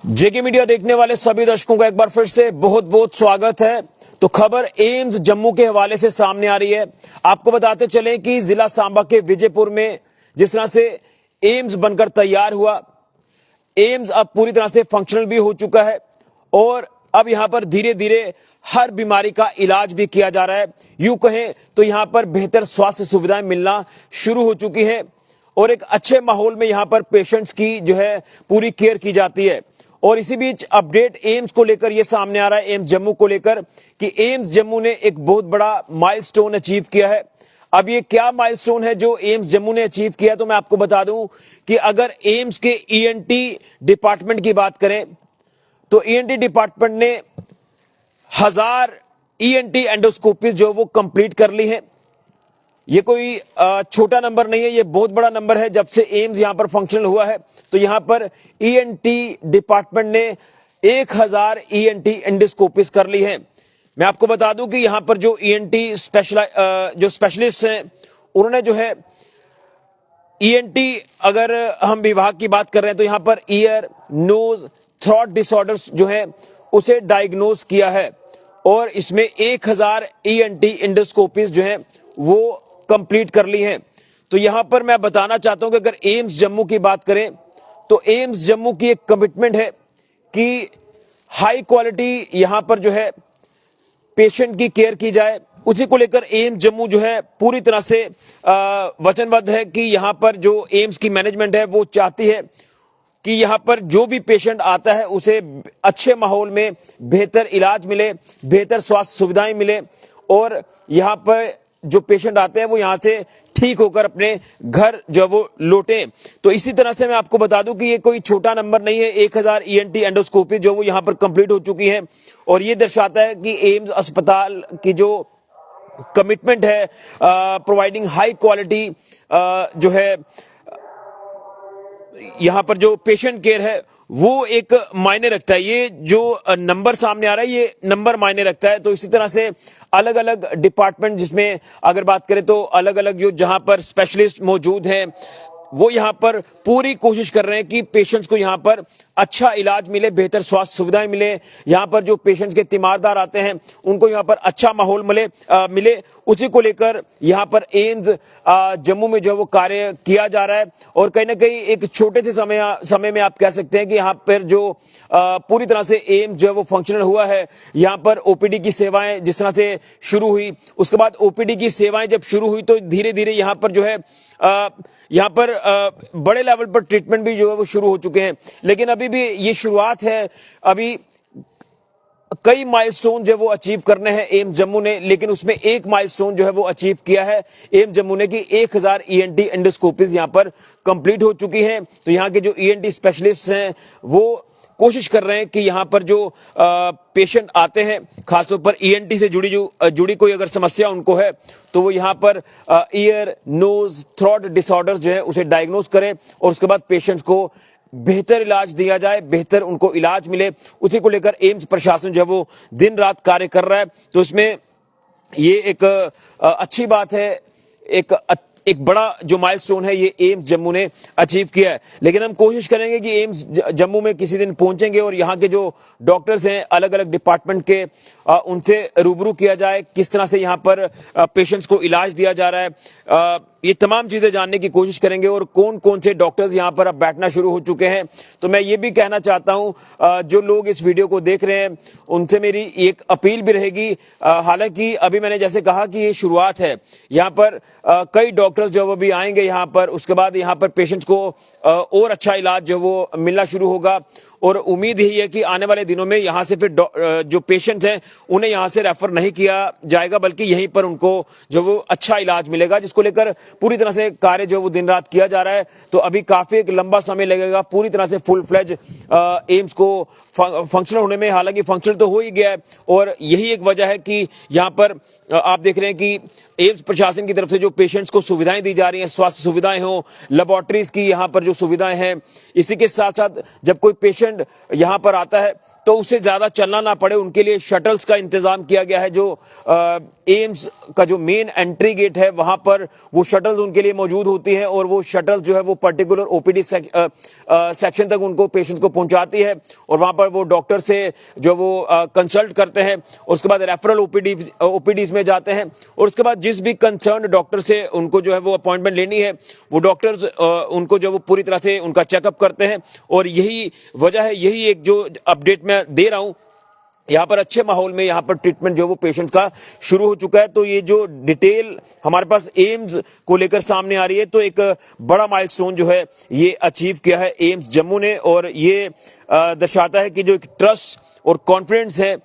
जेके media देखने वाले सभी दर्शकों का एक बार फिर से बहुत बहुत स्वागत है। तो खबर एम्स जम्मू के हवाले से सामने आ रही है। आपको बताते चलें कि जिला सांबा के विजयपुर में जिस तरह से एम्स बनकर तैयार हुआ, एम्स अब पूरी तरह से फंक्शनल भी हो चुका है और अब यहां पर धीरे धीरे हर बीमारी का इलाज भी किया जा रहा है। यूं कहें तो यहां पर बेहतर स्वास्थ्य सुविधाएं मिलना शुरू हो चुकी है और एक अच्छे माहौल में यहां पर पेशेंट्स की जो है पूरी केयर की जाती है। और इसी बीच अपडेट एम्स को लेकर यह सामने आ रहा है, एम्स जम्मू को लेकर, कि एम्स जम्मू ने एक बहुत बड़ा माइलस्टोन अचीव किया है। अब ये क्या माइलस्टोन है जो एम्स जम्मू ने अचीव किया, तो मैं आपको बता दूं कि अगर एम्स के ईएनटी डिपार्टमेंट की बात करें तो ईएनटी डिपार्टमेंट ने 1000 ईएनटी एंडोस्कोपी जो वो कंप्लीट कर ली है। ये कोई छोटा नंबर नहीं है, ये बहुत बड़ा नंबर है। जब से एम्स यहां पर फंक्शनल हुआ है तो यहां पर ईएनटी डिपार्टमेंट ने 1000 ईएनटी एंडोस्कोपीज कर ली है। मैं आपको बता दूं कि यहां पर जो ईएनटी जो स्पेशलिस्ट हैं उन्होंने जो है ईएनटी, अगर हम विभाग की बात कर रहे हैं तो यहां per year, knows, throat disorders जो है उसे डायग्नोज किया है और इसमें 1000 ईएनटी एंडोस्कोपीज जो है वो कंप्लीट कर ली हैं। तो यहां पर मैं बताना चाहता हूं कि अगर एम्स जम्मू की बात करें तो एम्स जम्मू की एक कमिटमेंट है कि हाई क्वालिटी यहां पर जो है पेशेंट की केयर की जाए। उसी को लेकर एम्स जम्मू जो है पूरी तरह से वचनबद्ध है कि यहां पर जो एम्स की मैनेजमेंट है वो चाहती है कि यहां पर जो भी पेशेंट आता है उसे अच्छे माहौल में बेहतर इलाज मिले, बेहतर स्वास्थ्य सुविधाएं मिले और यहां पर जो पेशेंट आते हैं वो यहां से ठीक होकर अपने घर जो वो लौटे। तो इसी तरह से मैं आपको बता दूं कि ये कोई छोटा नंबर नहीं है। 1000 ईएनटी एंडोस्कोपी जो वो यहां पर कंप्लीट हो चुकी है और ये दर्शाता है कि एम्स अस्पताल की जो कमिटमेंट है प्रोवाइडिंग हाई क्वालिटी जो है यहां पर जो पेशेंट केयर है वो एक मायने रखता है। ये जो नंबर सामने आ रहा है ये नंबर मायने रखता है। तो इसी तरह से अलग अलग डिपार्टमेंट, जिसमें अगर बात करें तो अलग अलग जो जहां पर स्पेशलिस्ट मौजूद हैं वो यहां पर पूरी कोशिश कर रहे हैं कि पेशेंट्स को यहां पर अच्छा इलाज मिले, बेहतर स्वास्थ्य सुविधाएं मिले। यहां पर जो पेशेंट्स के तीमारदार आते हैं उनको यहां पर अच्छा माहौल मिले। उसी को लेकर यहां पर एम्स जम्मू में जो वो कार्य किया जा रहा है और कहीं ना कहीं एक छोटे से समय में आप कह सकते हैं कि यहां पर जो पूरी तरह से एम्स जो है वो फंक्शनल हुआ है। यहां पर ओपीडी की सेवाएं जिस तरह से शुरू हुई, उसके बाद ओपीडी की सेवाएं जब शुरू हुई तो धीरे धीरे यहां पर जो है यहां पर बड़े लेवल पर ट्रीटमेंट भी जो है वो शुरू हो चुके हैं। लेकिन अभी भी ये शुरुआत है, अभी कई माइलस्टोन जो वो अचीव करने हैं एम्स जम्मू ने, लेकिन उसमें एक माइलस्टोन जो है वो अचीव किया है एम्स जम्मू ने कि 1000 ईएनटी एंडोस्कोपीज यहां पर कंप्लीट हो चुकी हैं। तो यहां के जो ईएनटी स्पेशलिस्ट हैं वो कोशिश कर रहे हैं कि यहां पर जो पेशेंट आते हैं खासतौर पर ईएनटी से जुड़ी कोई अगर समस्या उनको है तो वो यहां per year, knows, throat disorder जो है उसे डायग्नोज करें और उसके बाद पेशेंट्स को बेहतर इलाज दिया जाए, बेहतर उनको इलाज मिले। उसी को लेकर एम्स प्रशासन जो है वो दिन रात कार्य कर रहा है। तो इसमें ये एक अच्छी बात है, एक बड़ा जो माइलस्टोन है ये एम्स जम्मू ने अचीव किया है। लेकिन हम कोशिश करेंगे कि एम्स जम्मू में किसी दिन पहुंचेंगे और यहाँ के जो डॉक्टर्स हैं अलग अलग डिपार्टमेंट के उनसे रूबरू किया जाए, किस तरह से यहाँ पर पेशेंट्स को इलाज दिया जा रहा है, ये तमाम चीजें जानने की कोशिश करेंगे और कौन कौन से डॉक्टर्स यहाँ पर अब बैठना शुरू हो चुके हैं। तो मैं ये भी कहना चाहता हूं जो लोग इस वीडियो को देख रहे हैं उनसे मेरी एक अपील भी रहेगी। हालांकि अभी मैंने जैसे कहा कि ये शुरुआत है, यहाँ पर कई डॉक्टर्स जो वो भी आएंगे यहाँ पर, उसके बाद यहाँ पर पेशेंट्स को और अच्छा इलाज जो वो मिलना शुरू होगा और उम्मीद यही है कि आने वाले दिनों में यहाँ से फिर जो पेशेंट्स हैं उन्हें यहाँ से रेफर नहीं किया जाएगा बल्कि यहीं पर उनको जो वो अच्छा इलाज मिलेगा, जिसको लेकर पूरी तरह से कार्य जो वो दिन रात किया जा रहा है। तो अभी काफी एक लंबा समय लगेगा पूरी तरह से फुल फ्लेज एम्स को फंक्शनल होने में। हालांकि फंक्शनल तो हो ही गया है और यही एक वजह है कि यहाँ पर आप देख रहे हैं कि एम्स प्रशासन की तरफ से जो पेशेंट्स को सुविधाएं दी जा रही हैं, स्वास्थ्य सुविधाएं हो, लेबोरेटरीज की यहाँ पर जो सुविधाएं हैं, इसी के साथ साथ जब कोई पेशेंट यहाँ पर आता है तो उसे ज्यादा चलना ना पड़े उनके लिए शटल्स का इंतजाम किया गया है जो एम्स का जो मेन एंट्री गेट है वहां पर वो शटल्स उनके लिए मौजूद होती है और वो शटल्स जो है वो पर्टिकुलर ओपीडी सेक्शन तक उनको पेशेंट्स को पहुंचाती है और वहां पर वो डॉक्टर से जो वो कंसल्ट करते हैं। उसके बाद रेफरल ओपीडीज में जाते हैं और उसके बाद जिस भी कंसर्न डॉक्टर से उनको जो है वो अपॉइंटमेंट लेनी है वो डॉक्टर्स उनको जो वो पूरी तरह से उनका चेकअप करते हैं। और यही वजह है, यही एक जो अपडेट मैं दे रहा हूं, यहाँ पर अच्छे माहौल में यहाँ पर ट्रीटमेंट जो वो पेशेंट का शुरू हो चुका है। तो ये जो डिटेल हमारे पास एम्स को लेकर सामने आ रही है, तो एक बड़ा माइलस्टोन जो है ये अचीव किया है एम्स जम्मू ने और ये दर्शाता है कि जो एक ट्रस्ट और कॉन्फिडेंस है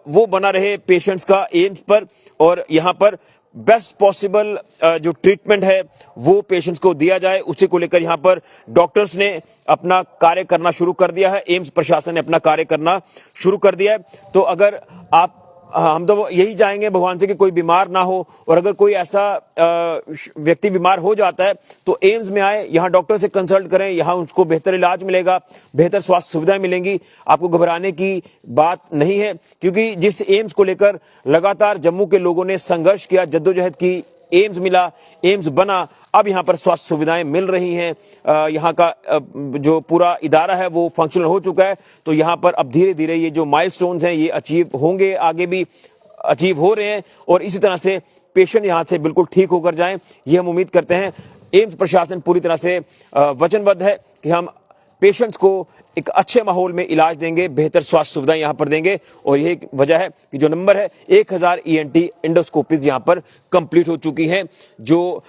वो बना रहे पेशेंट्स का एम्स पर और यहाँ पर बेस्ट पॉसिबल जो ट्रीटमेंट है वो पेशेंट्स को दिया जाए, उसी को लेकर यहां पर डॉक्टर्स ने अपना कार्य करना शुरू कर दिया है, एम्स प्रशासन ने अपना कार्य करना शुरू कर दिया है। तो अगर हम तो यही चाहेंगे भगवान से कि कोई बीमार ना हो और अगर कोई ऐसा व्यक्ति बीमार हो जाता है तो एम्स में आए, यहाँ डॉक्टर से कंसल्ट करें, यहाँ उसको बेहतर इलाज मिलेगा, बेहतर स्वास्थ्य सुविधाएं मिलेंगी। आपको घबराने की बात नहीं है क्योंकि जिस एम्स को लेकर लगातार जम्मू के लोगों ने संघर्ष किया, जद्दोजहद की, एम्स मिला, एम्स बना, अब यहाँ पर स्वास्थ्य सुविधाएं मिल रही हैं। यहाँ का जो पूरा इदारा है वो फंक्शनल हो चुका है। तो यहाँ पर अब धीरे धीरे ये जो माइलस्टोन्स हैं ये अचीव होंगे, आगे भी अचीव हो रहे हैं और इसी तरह से पेशेंट यहाँ से बिल्कुल ठीक होकर जाएं, ये हम उम्मीद करते हैं। एम्स प्रशासन पूरी तरह से वचनबद्ध है कि हम पेशेंट्स को एक अच्छे माहौल में इलाज देंगे, बेहतर स्वास्थ्य सुविधाएं यहां पर देंगे और यही वजह है कि जो नंबर है 1000 ईएनटी एंडोस्कोपीज यहां पर कंप्लीट हो चुकी हैं, जो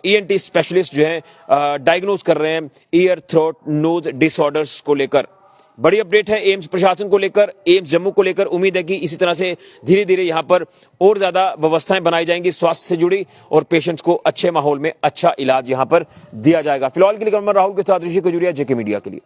ईएनटी स्पेशलिस्ट जो हैं डायग्नोज कर रहे हैं ईयर थ्रोट नोज डिसऑर्डर्स को लेकर। बड़ी अपडेट है एम्स प्रशासन को लेकर, एम्स जम्मू को लेकर। उम्मीद है कि इसी तरह से धीरे धीरे यहां पर और ज्यादा व्यवस्थाएं बनाई जाएंगी स्वास्थ्य से जुड़ी और पेशेंट्स को अच्छे माहौल में अच्छा इलाज यहां पर दिया जाएगा। फिलहाल के लिए राहुल के साथ ऋषि खजूरिया, जेके मीडिया के लिए।